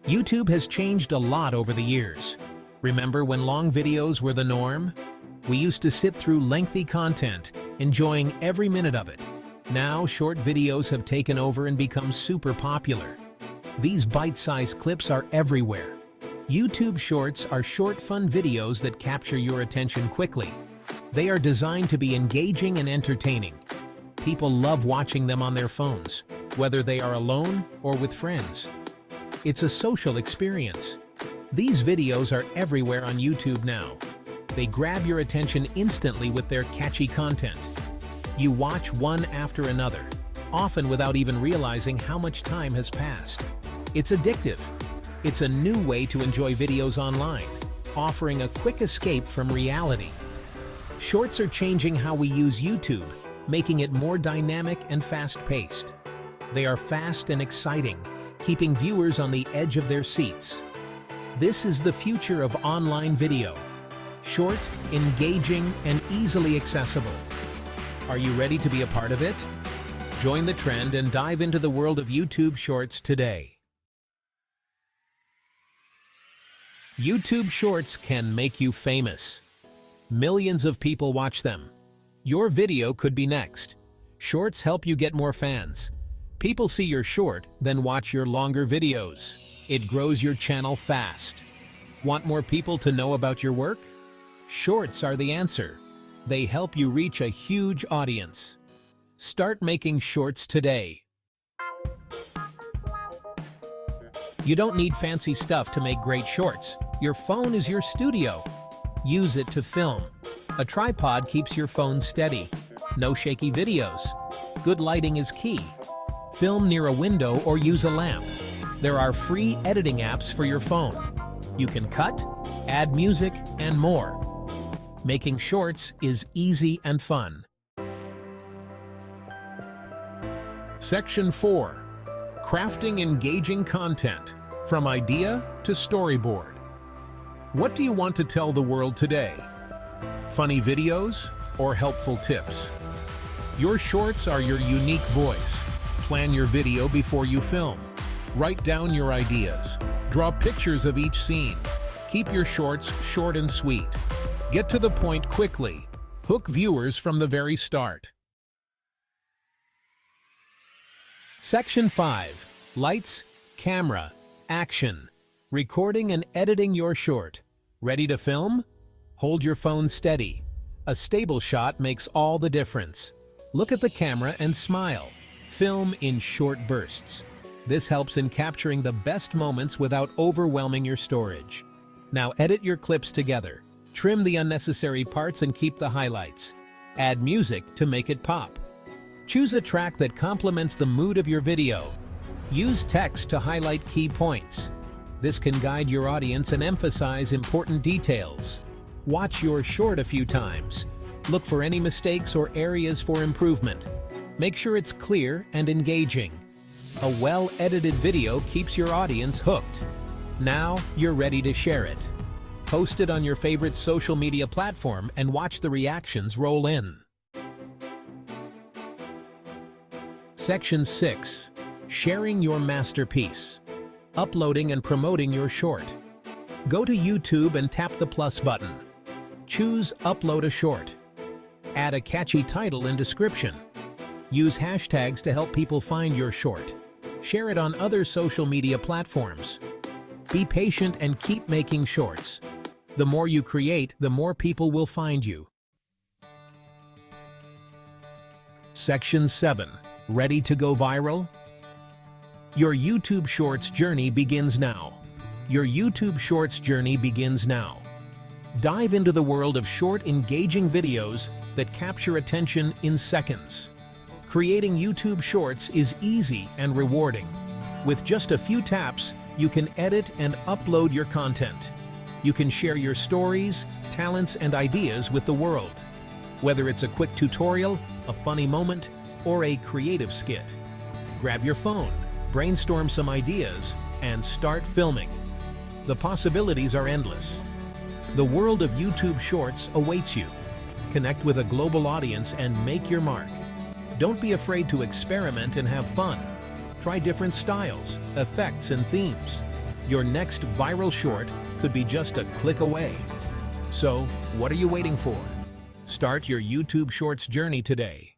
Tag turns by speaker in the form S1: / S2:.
S1: YouTube has changed a lot over the years. Remember when long videos were the norm? We used to sit through lengthy content, enjoying every minute of it. Now, short videos have taken over and become super popular. These bite-sized clips are everywhere. YouTube Shorts are short, fun videos that capture your attention quickly. They are designed to be engaging and entertaining. People love watching them on their phones, whether they are alone or with friends. It's a social experience. These videos are everywhere on YouTube now. They grab your attention instantly with their catchy content. You watch one after another, often without even realizing how much time has passed. It's addictive. It's a new way to enjoy videos online, offering a quick escape from reality. Shorts are changing how we use YouTube, making it more dynamic and fast-paced. They are fast and exciting, keeping viewers on the edge of their seats. This is the future of online video. Short, engaging, and easily accessible. Are you ready to be a part of it? Join the trend and dive into the world of YouTube Shorts today. YouTube Shorts can make you famous. Millions of people watch them. Your video could be next. Shorts help you get more fans. People see your short, then watch your longer videos. It grows your channel fast. Want more people to know about your work? Shorts are the answer. They help you reach a huge audience. Start making shorts today. You don't need fancy stuff to make great shorts. Your phone is your studio. Use it to film. A tripod keeps your phone steady. No shaky videos. Good lighting is key. Film near a window or use a lamp. There are free editing apps for your phone. You can cut, add music, and more. Making shorts is easy and fun. Section 4. Crafting engaging content, from idea to storyboard. What do you want to tell the world today? Funny videos or helpful tips? Your shorts are your unique voice. Plan your video before you film. Write down your ideas. Draw pictures of each scene. Keep your shorts short and sweet. Get to the point quickly. Hook viewers from the very start. Section 5. Lights, camera, action. Recording and editing your short. Ready to film? Hold your phone steady. A stable shot makes all the difference. Look at the camera and smile. Film in short bursts. This helps in capturing the best moments without overwhelming your storage. Now edit your clips together. Trim the unnecessary parts and keep the highlights. Add music to make it pop. Choose a track that complements the mood of your video. Use text to highlight key points. This can guide your audience and emphasize important details. Watch your short a few times. Look for any mistakes or areas for improvement. Make sure it's clear and engaging. A well-edited video keeps your audience hooked. Now you're ready to share it. Post it on your favorite social media platform and watch the reactions roll in. Section 6. Sharing your masterpiece. Uploading and promoting your short. Go to YouTube and tap the plus button. Choose Upload a Short. Add a catchy title and description. Use hashtags to help people find your short. Share it on other social media platforms. Be patient and keep making shorts. The more you create, the more people will find you. Section 7. Ready to go viral? Your YouTube Shorts journey begins now. Your YouTube Shorts journey begins now. Dive into the world of short, engaging videos that capture attention in seconds. Creating YouTube Shorts is easy and rewarding. With just a few taps, you can edit and upload your content. You can share your stories, talents, and ideas with the world. Whether it's a quick tutorial, a funny moment, or a creative skit. Grab your phone, brainstorm some ideas, and start filming. The possibilities are endless. The world of YouTube Shorts awaits you. Connect with a global audience and make your mark. Don't be afraid to experiment and have fun. Try different styles, effects, and themes. Your next viral short could be just a click away. So, what are you waiting for? Start your YouTube Shorts journey today.